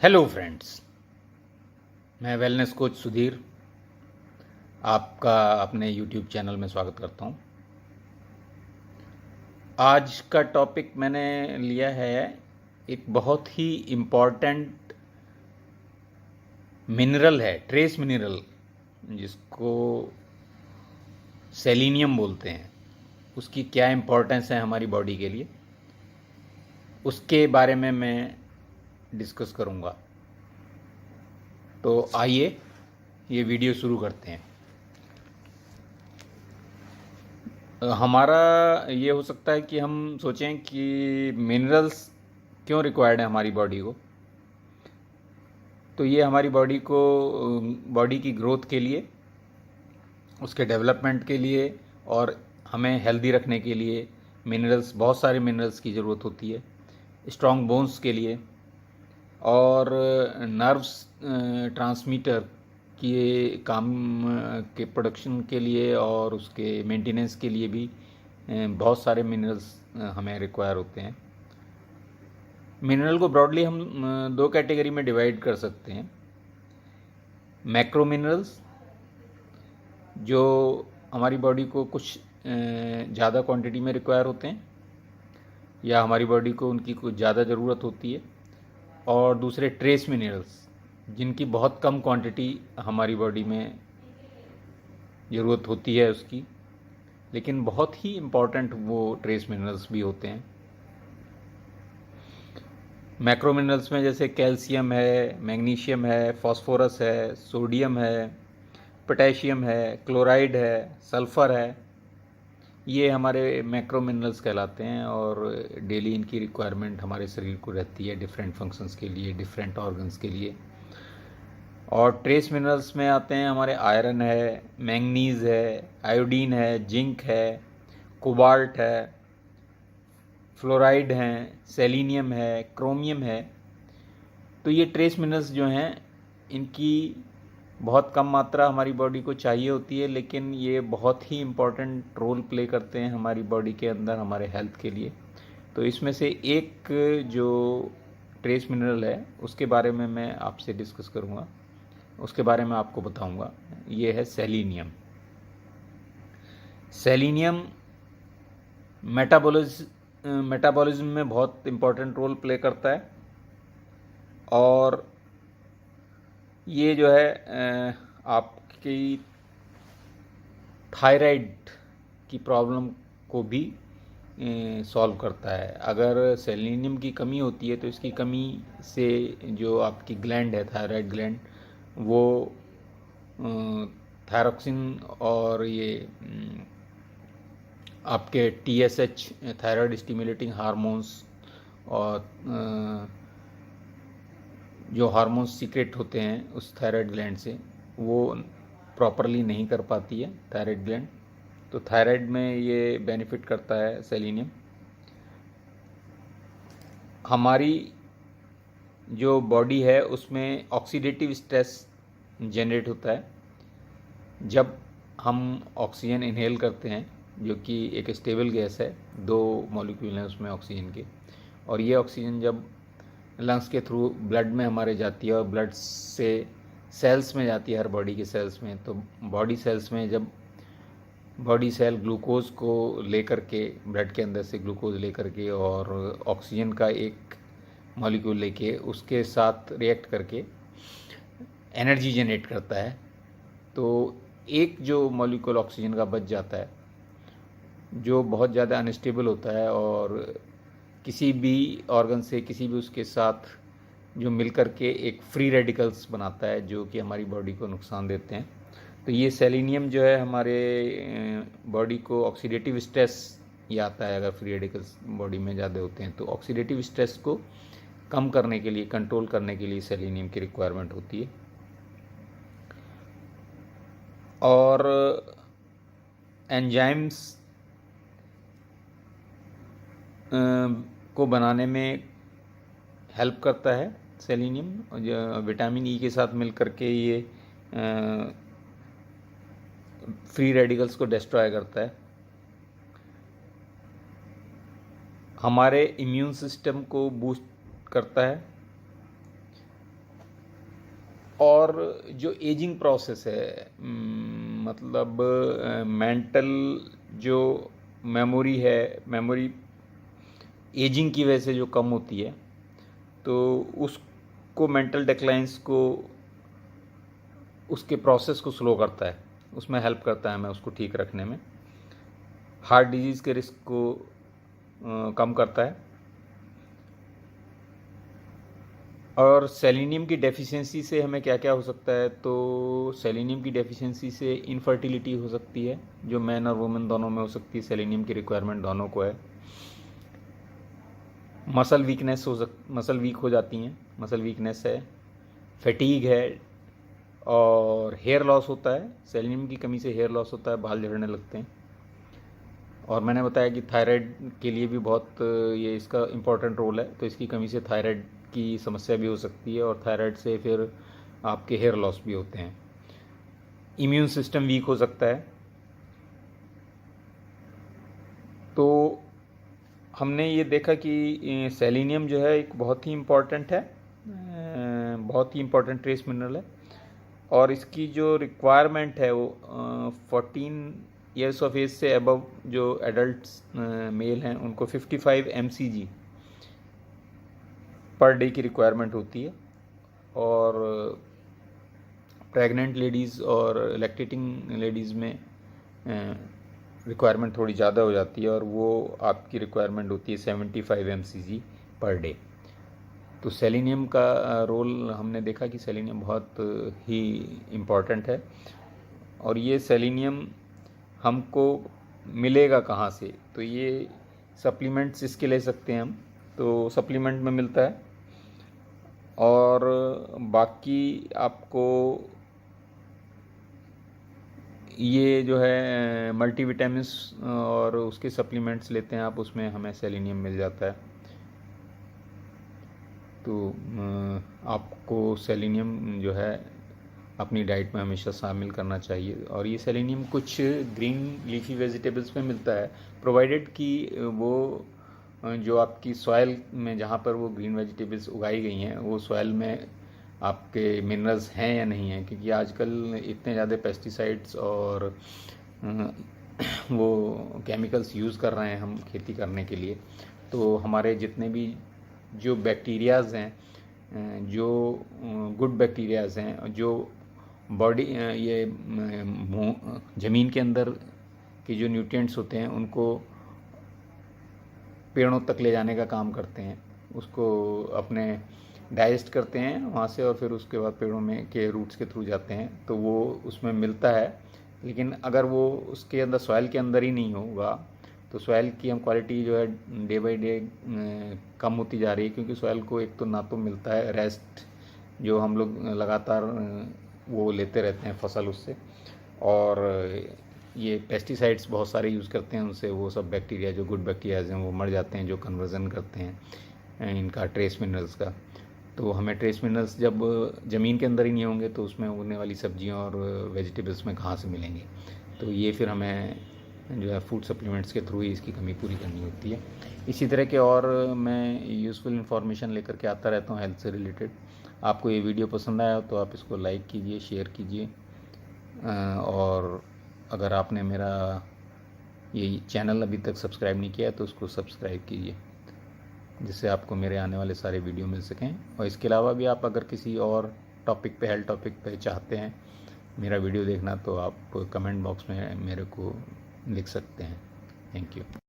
Hello friends, मैं wellness coach Sudhir आपका अपने यूट्यूब चैनल में स्वागत करता हूं। आज का टॉपिक मैंने लिया है एक बहुत ही इम्पॉर्टेंट मिनरल है, ट्रेस मिनरल, जिसको सेलेनियम बोलते हैं। उसकी क्या इम्पोर्टेंस है हमारी बॉडी के लिए, उसके बारे में मैं डिस्कस करूंगा। तो आइए ये वीडियो शुरू करते हैं। हमारा ये हो सकता है कि हम सोचें कि मिनरल्स क्यों रिक्वायर्ड है हमारी बॉडी को। तो ये हमारी बॉडी की ग्रोथ के लिए, उसके डेवलपमेंट के लिए और हमें हेल्दी रखने के लिए मिनरल्स, बहुत सारे मिनरल्स की ज़रूरत होती है। स्ट्रॉन्ग बोन्स के लिए और नर्व्स ट्रांसमीटर के काम के प्रोडक्शन के लिए और उसके मेंटेनेंस के लिए भी बहुत सारे मिनरल्स हमें रिक्वायर होते हैं। मिनरल को ब्रॉडली हम दो कैटेगरी में डिवाइड कर सकते हैं। मैक्रो मिनरल्स, जो हमारी बॉडी को कुछ ज़्यादा क्वांटिटी में रिक्वायर होते हैं या हमारी बॉडी को उनकी कुछ ज़्यादा ज़रूरत होती है, और दूसरे ट्रेस मिनरल्स, जिनकी बहुत कम क्वांटिटी हमारी बॉडी में ज़रूरत होती है उसकी, लेकिन बहुत ही इम्पॉर्टेंट वो ट्रेस मिनरल्स भी होते हैं। मैक्रो मिनरल्स में जैसे कैल्शियम है, मैग्नीशियम है, फास्फोरस है, सोडियम है, पोटेशियम है, क्लोराइड है, सल्फ़र है। ये हमारे मैक्रो मिनरल्स कहलाते हैं और डेली इनकी रिक्वायरमेंट हमारे शरीर को रहती है डिफरेंट फंक्शंस के लिए, डिफरेंट ऑर्गन्स के लिए। और ट्रेस मिनरल्स में आते हैं हमारे आयरन है, मैंगनीज़ है, आयोडीन है, जिंक है, कोबाल्ट है, फ्लोराइड हैं, सेलेनियम है, क्रोमियम है। तो ये ट्रेस मिनरल्स जो हैं, इनकी बहुत कम मात्रा हमारी बॉडी को चाहिए होती है, लेकिन ये बहुत ही इम्पॉर्टेंट रोल प्ले करते हैं हमारी बॉडी के अंदर, हमारे हेल्थ के लिए। तो इसमें से एक जो ट्रेस मिनरल है उसके बारे में मैं आपसे डिस्कस करूँगा, उसके बारे में आपको बताऊँगा। ये है सेलेनियम। सेलेनियम मेटाबॉलिज्म में बहुत इम्पॉर्टेंट रोल प्ले करता है और ये जो है आपकी थायराइड की प्रॉब्लम को भी सॉल्व करता है। अगर सेलेनियम की कमी होती है तो इसकी कमी से जो आपकी ग्लैंड है, थायराइड ग्लैंड, वो थायरोक्सिन और ये आपके TSH, थायराइड स्टिमुलेटिंग हार्मोन्स, और जो हार्मोन्स सीक्रेट होते हैं उस थायराइड ग्लैंड से, वो प्रॉपरली नहीं कर पाती है थायराइड ग्लैंड। तो थायराइड में ये बेनिफिट करता है सेलेनियम। हमारी जो बॉडी है उसमें ऑक्सीडेटिव स्ट्रेस जनरेट होता है जब हम ऑक्सीजन इनहेल करते हैं, जो कि एक स्टेबल गैस है। 2 मॉलिक्यूल हैं उसमें ऑक्सीजन के, और ये ऑक्सीजन जब लंग्स के थ्रू ब्लड में हमारे जाती है और ब्लड से सेल्स में जाती है, हर बॉडी के सेल्स में, तो बॉडी सेल्स में जब बॉडी सेल ग्लूकोज को लेकर के, ब्लड के अंदर से ग्लूकोज लेकर के और ऑक्सीजन का एक मॉलिक्यूल लेके उसके साथ रिएक्ट करके एनर्जी जनरेट करता है। तो एक जो मॉलिक्यूल ऑक्सीजन का बच जाता है, जो बहुत ज़्यादा अनस्टेबल होता है और किसी भी ऑर्गन से, किसी भी उसके साथ जो मिलकर के एक फ्री रेडिकल्स बनाता है, जो कि हमारी बॉडी को नुकसान देते हैं। तो ये सेलेनियम जो है हमारे बॉडी को ऑक्सीडेटिव स्ट्रेस, ये आता है अगर फ्री रेडिकल्स बॉडी में ज़्यादा होते हैं, तो ऑक्सीडेटिव स्ट्रेस को कम करने के लिए, कंट्रोल करने के लिए सेलेनियम की रिक्वायरमेंट होती है। और एंजाइम्स को बनाने में हेल्प करता है सेलेनियम। विटामिन ई के साथ मिल करके ये फ्री रेडिकल्स को डिस्ट्रॉय करता है। हमारे इम्यून सिस्टम को बूस्ट करता है और जो एजिंग प्रोसेस है, मतलब मेंटल जो मेमोरी है, मेमोरी एजिंग की वजह से जो कम होती है, तो उसको मेंटल डिक्लाइंस को, उसके प्रोसेस को स्लो करता है, उसमें हेल्प करता है हमें उसको ठीक रखने में। हार्ट डिजीज़ के रिस्क को कम करता है। और सेलेनियम की डेफिशिएंसी से हमें क्या क्या हो सकता है, तो सेलेनियम की डेफिशिएंसी से इनफर्टिलिटी हो सकती है, जो मैन और वुमेन दोनों में हो सकती है। सेलेनियम की रिक्वायरमेंट दोनों को है। मसल वीकनेस मसल वीक हो जाती हैं, मसल वीकनेस है। फैटीग है और हेयर लॉस होता है। सेलेनियम की कमी से हेयर लॉस होता है, बाल झड़ने लगते हैं। और मैंने बताया कि थायराइड के लिए भी बहुत ये इसका इम्पोर्टेंट रोल है, तो इसकी कमी से थायराइड की समस्या भी हो सकती है, और थायराइड से फिर आपके हेयर लॉस भी होते हैं। इम्यून सिस्टम वीक हो सकता है। तो हमने ये देखा कि सेलेनियम जो है एक बहुत ही इम्पोर्टेंट है, बहुत ही इम्पोर्टेंट ट्रेस मिनरल है। और इसकी जो रिक्वायरमेंट है वो 14 ईयर्स ऑफ एज से अबव जो एडल्ट्स मेल हैं उनको 55 mcg पर डे की रिक्वायरमेंट होती है। और प्रेग्नेंट लेडीज़ और लैक्टेटिंग लेडीज़ में रिक्वायरमेंट थोड़ी ज़्यादा हो जाती है, और वो आपकी रिक्वायरमेंट होती है 75 mcg पर डे। तो सेलेनियम का रोल हमने देखा कि सेलेनियम बहुत ही इम्पॉर्टेंट है। और ये सेलेनियम हमको मिलेगा कहाँ से, तो ये सप्लीमेंट्स इसके ले सकते हैं हम, तो सप्लीमेंट में मिलता है। और बाकी आपको ये जो है मल्टीविटामिन्स और उसके सप्लीमेंट्स लेते हैं आप, उसमें हमें सेलेनियम मिल जाता है। तो आपको सेलेनियम जो है अपनी डाइट में हमेशा शामिल करना चाहिए। और ये सेलेनियम कुछ ग्रीन लीफी वेजिटेबल्स में मिलता है, प्रोवाइडेड कि वो जो आपकी सॉइल में जहाँ पर वो ग्रीन वेजिटेबल्स उगाई गई हैं वो सॉइल में आपके मिनरल्स हैं या नहीं हैं, क्योंकि आजकल इतने ज़्यादा पेस्टिसाइड्स और वो केमिकल्स यूज़ कर रहे हैं हम खेती करने के लिए, तो हमारे जितने भी जो बैक्टीरियाज़ हैं, जो गुड बैक्टीरियाज़ हैं, जो बॉडी ये ज़मीन के अंदर के जो न्यूट्रिएंट्स होते हैं उनको पेड़ों तक ले जाने का काम करते हैं, उसको अपने डाइजेस्ट करते हैं वहाँ से, और फिर उसके बाद पेड़ों में के रूट्स के थ्रू जाते हैं, तो वो उसमें मिलता है। लेकिन अगर वो उसके अंदर सॉइल के अंदर ही नहीं होगा तो सॉइल की हम क्वालिटी जो है डे बाई डे कम होती जा रही है, क्योंकि सॉइल को एक तो ना तो मिलता है रेस्ट, जो हम लोग लगातार वो लेते रहते हैं फसल उससे, और ये पेस्टिसाइड्स बहुत सारे यूज़ करते हैं, उनसे वो सब बैक्टीरिया जो गुड बैक्टीरियाज हैं वो मर जाते हैं, जो कन्वर्जन करते हैं इनका ट्रेस मिनरल्स का। तो हमें ट्रेस मिनरल्स जब ज़मीन के अंदर ही नहीं होंगे तो उसमें उगने वाली सब्जियों और वेजिटेबल्स में कहाँ से मिलेंगे, तो ये फिर हमें जो है फूड सप्लीमेंट्स के थ्रू ही इसकी कमी पूरी करनी होती है। इसी तरह के और मैं यूज़फुल इन्फॉर्मेशन लेकर के आता रहता हूँ हेल्थ से रिलेटेड। आपको ये वीडियो पसंद आया तो आप इसको लाइक कीजिए, शेयर कीजिए, और अगर आपने मेरा ये चैनल अभी तक सब्सक्राइब नहीं किया है तो उसको सब्सक्राइब कीजिए, जिससे आपको मेरे आने वाले सारे वीडियो मिल सकें। और इसके अलावा भी आप अगर किसी और टॉपिक पे, हेल्थ टॉपिक पे चाहते हैं मेरा वीडियो देखना, तो आप कमेंट बॉक्स में मेरे को लिख सकते हैं। Thank you.